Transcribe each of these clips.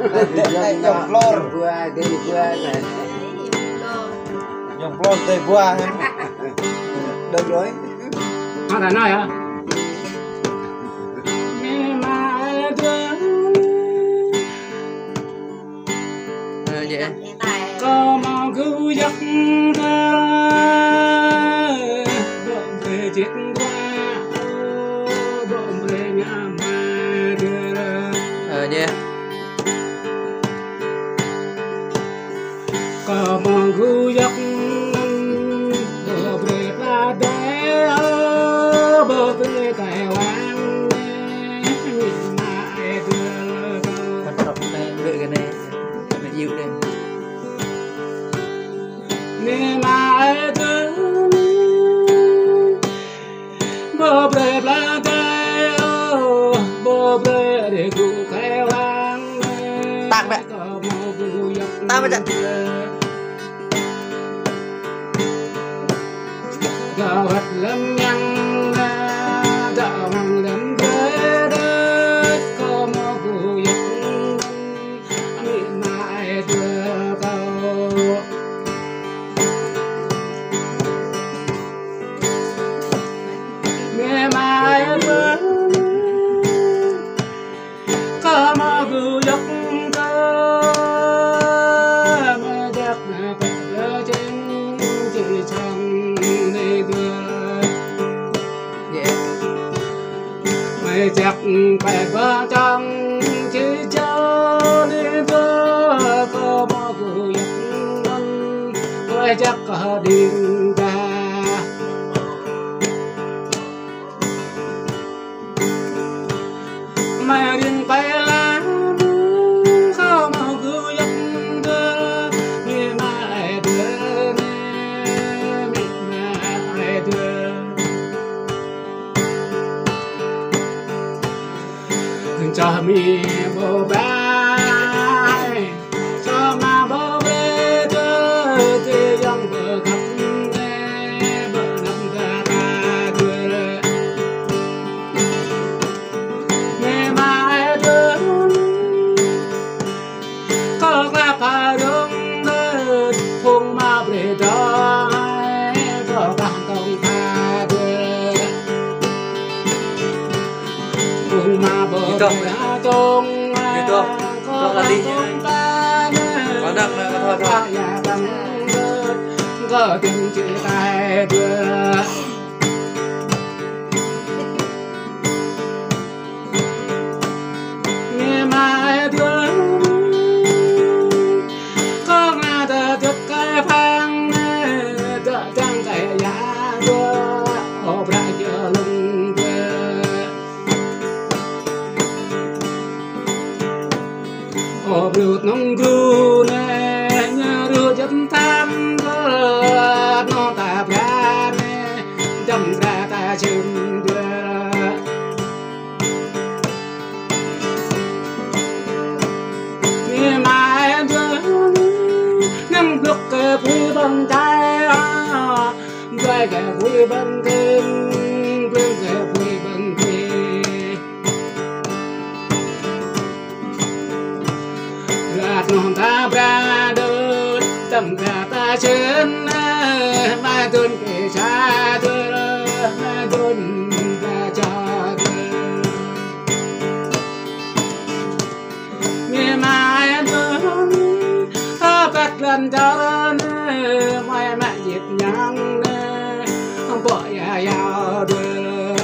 Nhom plor buah di buah này. Nhom plor di buah. Được rồi. Họ đã nói hả? Nghe mai thương. Vậy. Có mong cứ giấc thơ bỗng về chiếc qua bỗng về nhà mai đưa Vậy. Có mong cứ giấc bỗng về ba đế bỗng về cái hoang nhìn mai đưa Bắt đầu này đợi cái này mình yêu đây. Nghe mai thương bơ bê bla tê bơ bê để cụ kheo lang Tặng mẹ. Tao mới chặt. Gạo hạt lâm nhăng gạo măng lâm ghế đất có mơ cụ dọc miệng mai đưa câu nghe mai thương có mơ cụ dọc cơ mà đẹp mà bờ trên chỉ trong đây vừa mày chắc phải vợ trong chỉ cho đi vừa có mơ cụ dọc mày chắc có điên ca mày điên bay lá không mơ cụ dọc đưa như mai đưa mình mai đưa cho mi bố bay cho mà bố bê đưa thì dòng bờ khắp bờ nằm ra ta đưa nghe mai đưa có ra phải đúng đưa thùng mà bề đó có cả công ta đưa thùng mà bờ đã trông có là đi Có đăng là thôi. có từng chữ tay đưa nghe mai thương có ngà tờ chất cái phang tờ trăng cái giá đưa hộp ra chờ lưng đưa hộp lụt nông ru nè nhớ đưa chất tham nó tạp ra nè đâm ra ta chừng đưa nghe mai thương nâng bước kề quý bằng tay về kề quý bằng thêm về kề quý bằng thêm gạt non ta ra đơn tầm gà ta trên mai tuần kề cha đưa mai tuần ta cho nghe mai thương bắt lần cho mai mẹ dịp nhang không bỏ giàu đưa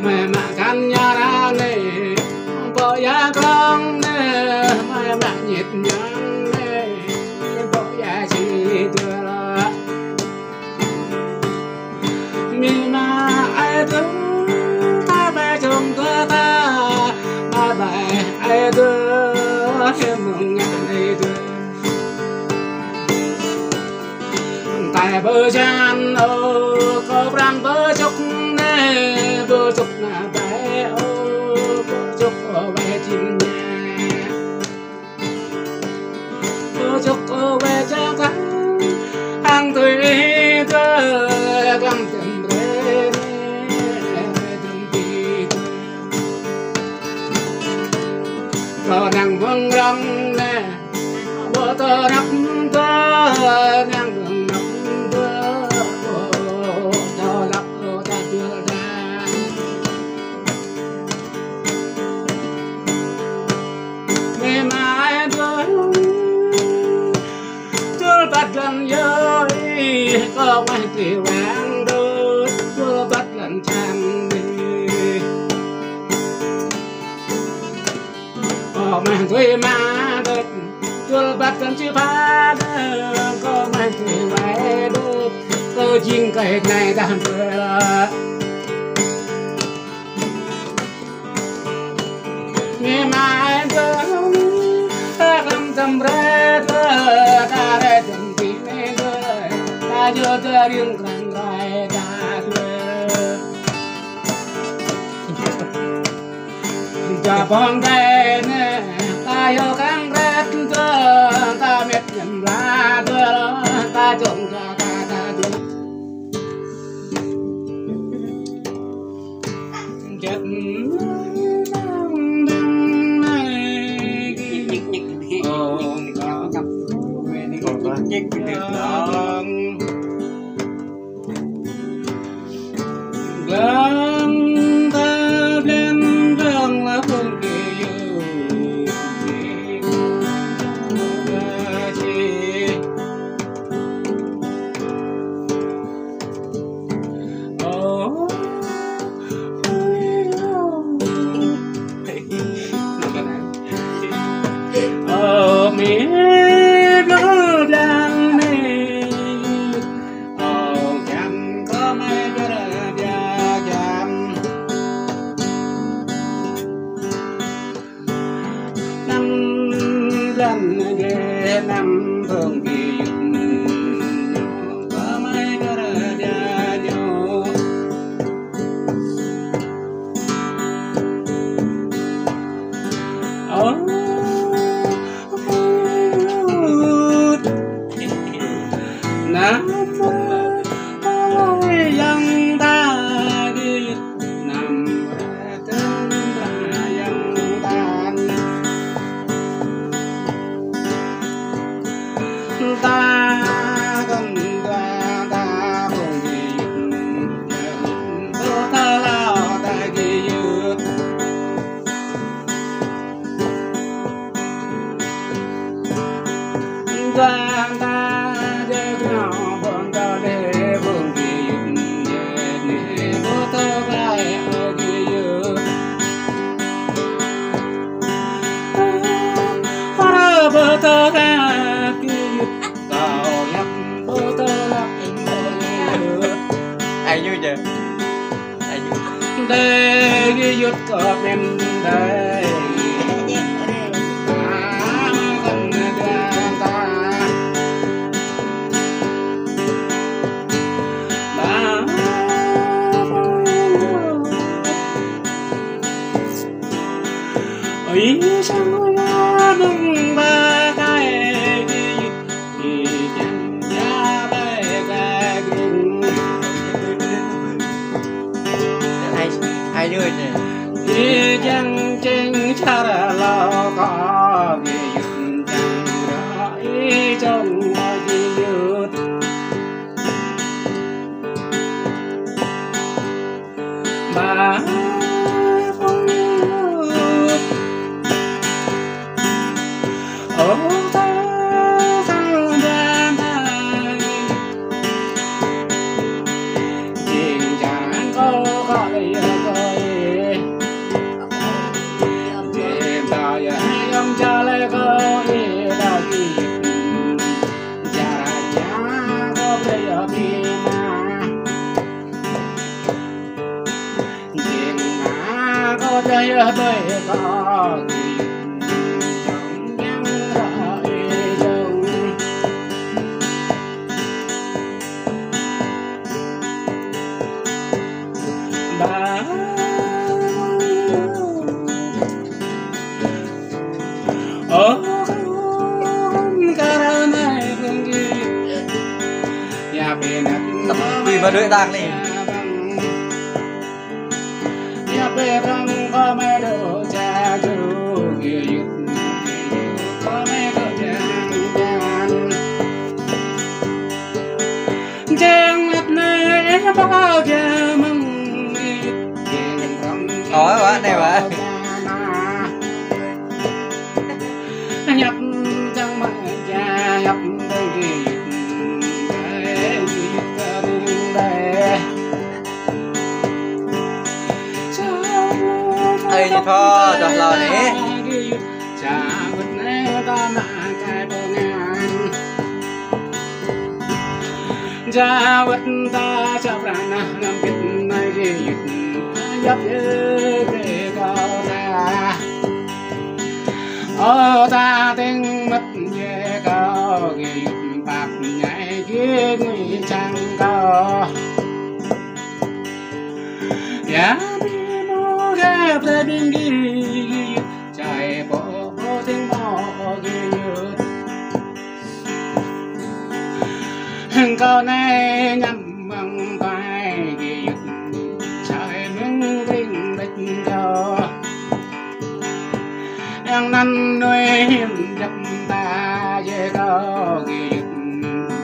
mẹ mẹ căn nhà ra này không bỏ giá con mai mẹ dịp nhang không bỏ giá chỉ đưa mình mà ai thương ta về chồng của ta ba bài ai đưa em mừng ngày đưa tại bờ chan có răng bờ chúc nè bờ chúc là bé bờ chúc ở bé chim nhà bờ chúc ở bé cha cánh hàng tuổi thơ găng tiền trăng nè bờ tơ nắp tơ ngang đường nắp tơ cho lắc ta chưa ra ngày mai tôi bắt lần giới có mấy tỷ vàng đôi tôi bắt lần trang đi có mấy tuổi mà đôi tôi bắt lần chưa phá có mấy tỷ vàng đôi tôi chinh cái này đang vừa ngày mai tôi làm tâm rét ta rét tâm tí mê đời ta cho ta riêng khăn rai ta thuê cha phong đây nè ta cho khăn rét ta mệt nhầm lá ta trộn cho ta thuê chết nhích gần ta lên đường là phương kỳ lần ghé năm phương kỳ có mấy cái ra nhau nè dân ta đi nằm trên dân ta ta gần qua ta không gì ta lao ta gì ta ta để nhau bọn ta để vương kỳ để bố ta vai ở kỳ bố ta ai vui vậy ai vui đây ghi dứt cọp em đây ý sang hoa mừng ba cái thì chẳng giá bay cái gừng ai đưa nhỉ thì chẳng chính cha là lo có gì chẳng rõ ý trong gì dứt bà đây bởi có gì chẳng nhắn gọi dòng bà cả này không gì nhà bên tập vì mà đợi đang này nhà bên có mấy đồ cha chú kia thôi đọc lời đấy cha vật nè ta mà cái bờ ngàn cha vật ta chắp ra nam kết này gì dấp để cao ta ta tiếng mất về cao gì bạc nhảy kia người chẳng cao ya mi mo ga pre ding gi chai bo tiếng bo gi cao này nhắm bằng vai gi chai mừng vinh bạch cao yang nan nuôi hiểm dập ta về cao gi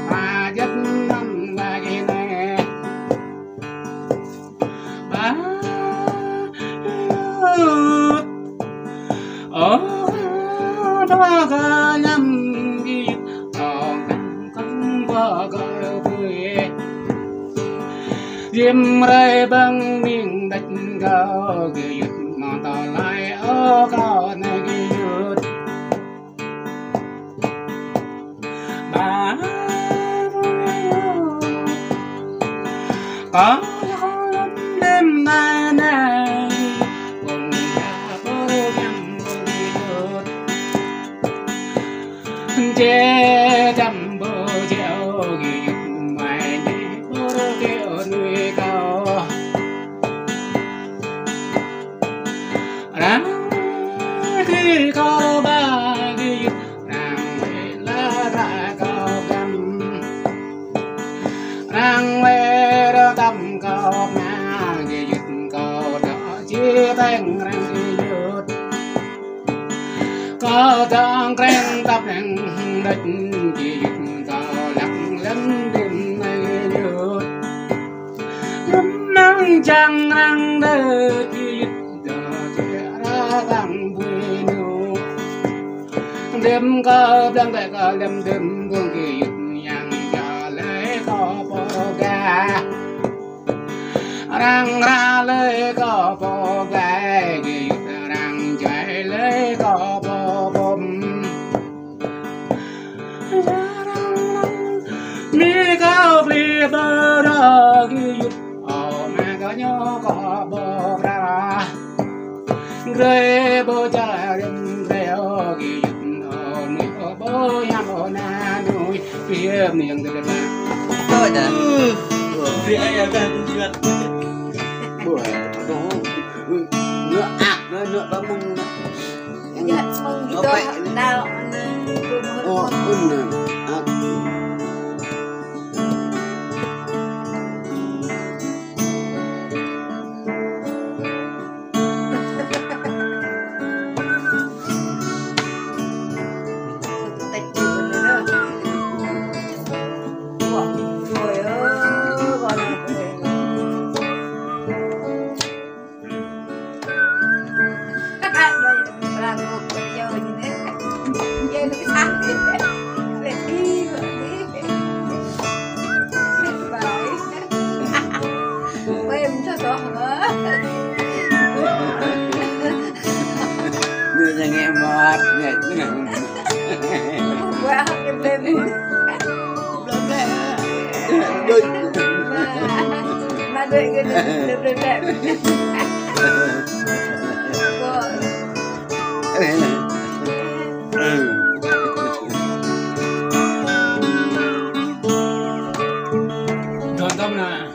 ta dấp năm ba gi này ba đó ga nhắm gi con qua ga vui diêm ray băng miền đất cao gi mà ta lại ở cao này gi ba có đêm nay này cùng nhà bố nhắm che chăm bố treo gì mày nhé bố kêu nuôi cao ráng khi có ba gì nàng về lá ra cao găm nàng về đó tâm cao na gì cao đó chia tay răng gì có thằng quen tập đằng đất gì có lặng lắm đêm nay nhớ lắm nắng chẳng nắng đời gì ra bằng vui nụ đêm có đang tại có đêm đêm buông kỳ nhàng cho lấy có bò gà răng ra lấy có bò gà gì răng chạy lấy có bò bom mi cao bì bờ đó gì mà có nhớ có bò ra rơi bò cha đêm reo gì bố nhắm na nuôi phía miệng từ từ thôi nè vì ai ở đây cũng chuyện bữa đó nữa nữa bấm mông nữa mông gitu đau như nghe mà nghe quá em đêm mà đợi cái đêm đẹp Còn tâm nè hả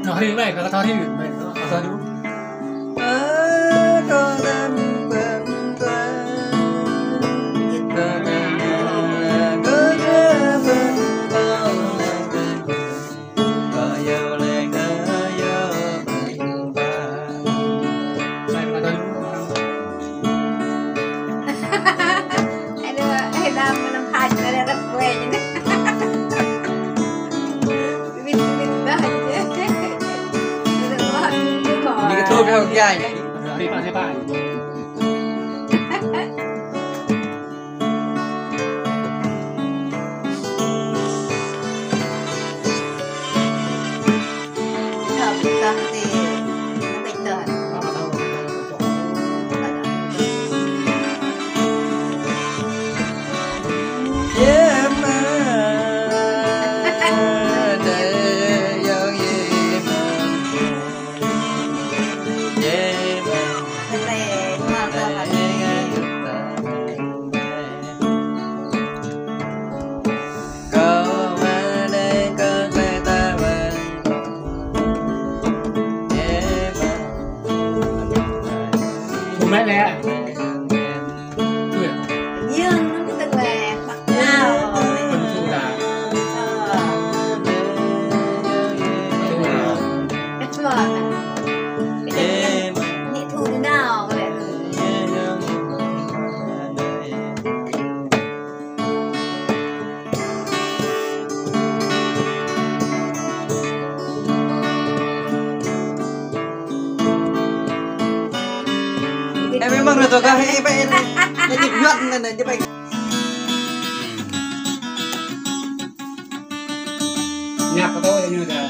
nó đi vậy có tao đi vậy nó tao đi theo dài đi bạn hay bạn mẹ lẽ nhưng nó từng là bắt lao mình thu là nhẹ thu thế nào vậy em memang là tôi có hay vậy nó nhịp nhuận này như vậy nhạc của tôi như là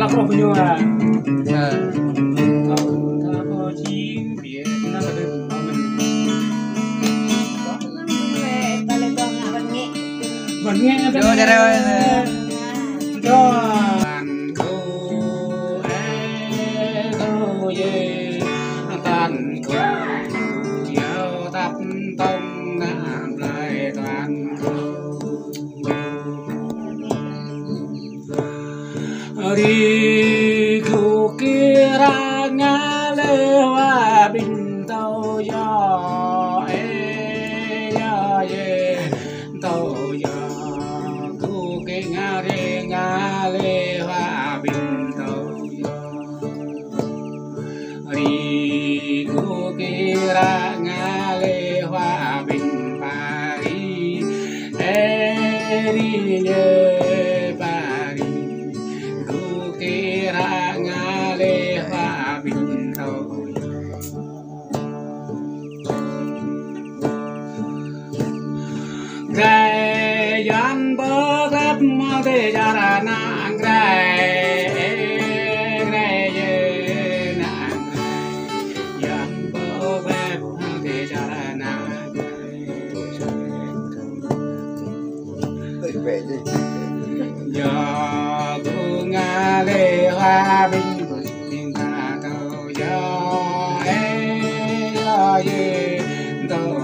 là không bao nhiêu à có chín biết nó là được mình nghe vô ra đây cho đi khu kia ra ngã lewa bình tàu gió ya ye tàu gió khu kia ngã lewa bình tàu gió đi khu kia ra ngã lewa bình Paris đi nhớ gray yan bơ gấp mà để ra là na gray na yan bơ gấp mà để ra là na về đi giờ cô ngã lê hoa bình tình ta cầu gió ye đâu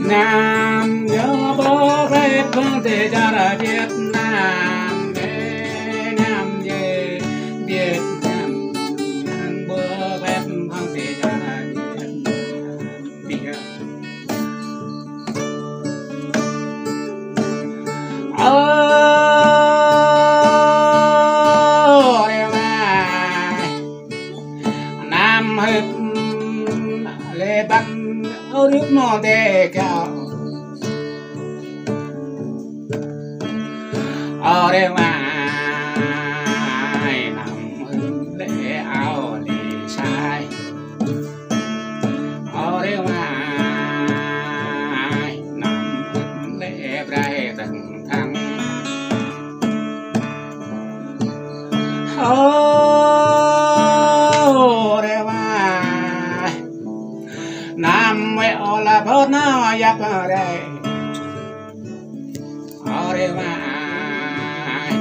Nam nhớ bố phép không thể ra là Việt Nam Nam về Việt Nam Nam bố phép không thể ra là Việt Nam Nam hết lê băng ở nước nó để cao ở đây mà nằm lễ áo lì sai ở đây mà nằm lễ brai từng thăng Nam mẹ là bớt nó giặc ở đây mà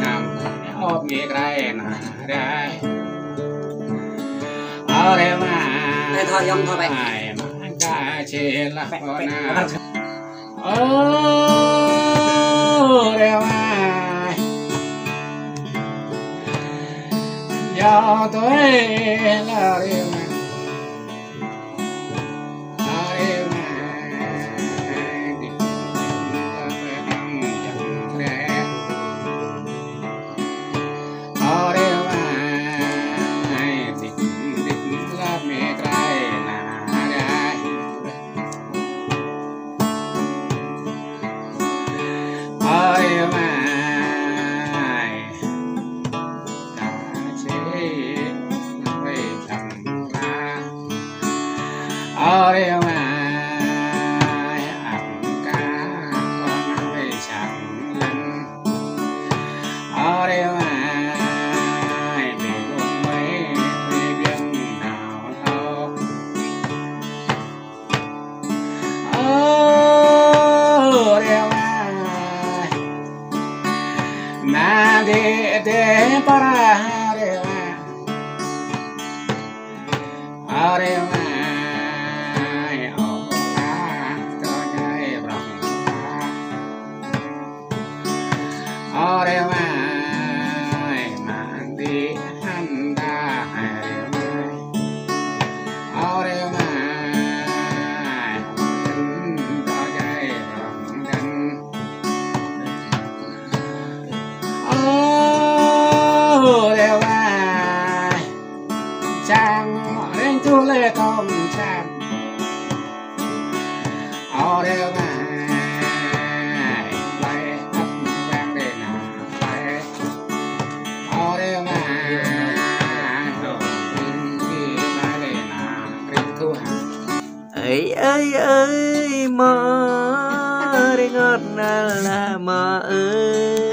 nằm ốp nghề đây nè đây ở đây mà này thôi dòng thôi bạn mà cả chế là con nào ở đây mà do tôi là đây mà ở đây mà ẩm cá con về chẳng lăn ở đây mà bị gồm mấy viên nào thâu ở đây mà để para đây mà ở đây mà ở đây mà đi hắn ta ở đây mà cho dây bằng chân ở đây mà chàng đến tu lê công chàng ở đây mà ơi mơ đi ngọt là mơ ơi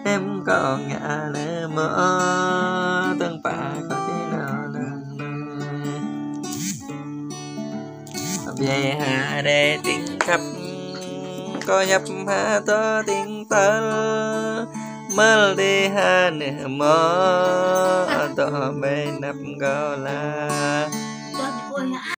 em còn ngã lẽ mơ từng bà có thế nào về hà để tiếng khắp có nhập hà to tiếng tơ mơ đi hà nè mơ to bên nắp gò la